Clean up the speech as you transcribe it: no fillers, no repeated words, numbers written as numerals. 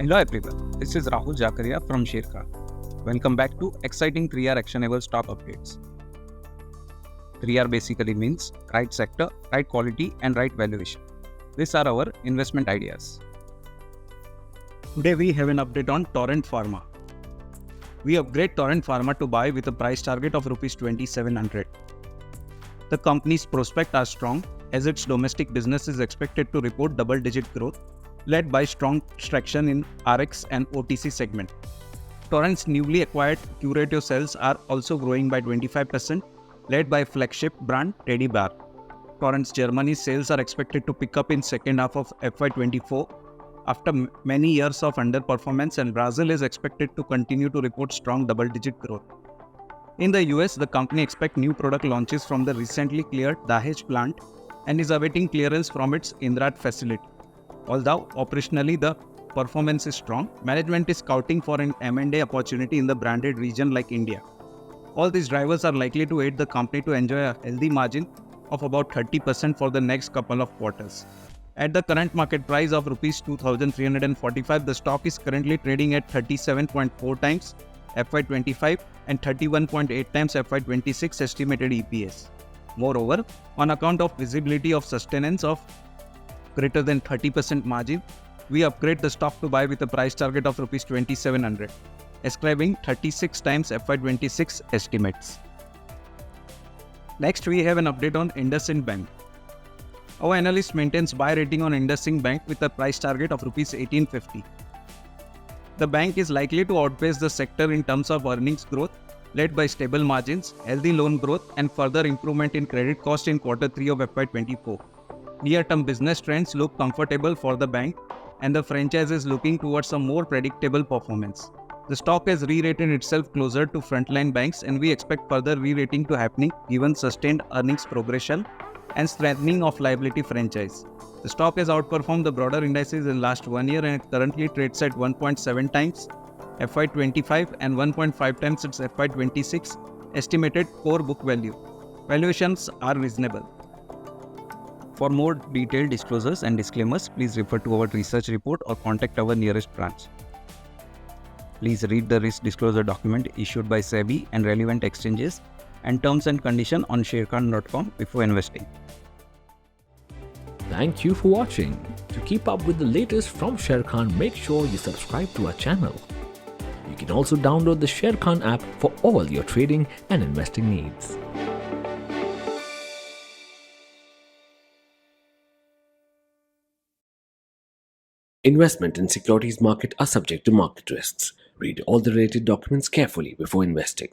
Hello everyone, this is Rahul Jakaria from Sharekhan. Welcome back to exciting 3R actionable stock updates. 3R basically means right sector, right quality and right valuation. These are our investment ideas. Today we have an update on Torrent Pharma. We upgrade Torrent Pharma to buy with a price target of Rs 2700. The company's prospects are strong as its domestic business is expected to report double-digit growth, led by strong traction in RX and OTC segment. Torrent's newly acquired curative sales are also growing by 25%, led by flagship brand Teddy Bear. Torrent's Germany sales are expected to pick up in second half of FY24 after many years of underperformance, and Brazil is expected to continue to report strong double-digit growth. In the US, the company expects new product launches from the recently cleared Dahej plant and is awaiting clearance from its Indrad facility. Although operationally the performance is strong, management is scouting for an M&A opportunity in the branded region like India. All these drivers are likely to aid the company to enjoy a healthy margin of about 30% for the next couple of quarters. At the current market price of Rs 2,345, the stock is currently trading at 37.4 times FY25 and 31.8 times FY26 estimated EPS. Moreover, on account of visibility of sustenance of greater than 30% margin, we upgrade the stock to buy with a price target of Rs 2700, ascribing 36 times FY26 estimates. Next, we have an update on Indusind Bank. Our analyst maintains buy rating on Indusind Bank with a price target of Rs 1850. The bank is likely to outpace the sector in terms of earnings growth, led by stable margins, healthy loan growth, and further improvement in credit cost in Q3 of FY24. Near-term business trends look comfortable for the bank, and the franchise is looking towards a more predictable performance. The stock has re-rated itself closer to frontline banks, and we expect further re-rating to happening given sustained earnings progression and strengthening of liability franchise. The stock has outperformed the broader indices in last 1 year, and it currently trades at 1.7 times FY25 and 1.5 times its FY26 estimated core book value. Valuations are reasonable. For more detailed disclosures and disclaimers, please refer to our research report or contact our nearest branch. Please read the risk disclosure document issued by SEBI and relevant exchanges and terms and conditions on sharekhan.com before investing. Thank you for watching. To keep up with the latest from Sharekhan, make sure you subscribe to our channel. You can also download the Sharekhan app for all your trading and investing needs. Investment in securities market are subject to market risks. Read all the related documents carefully before investing.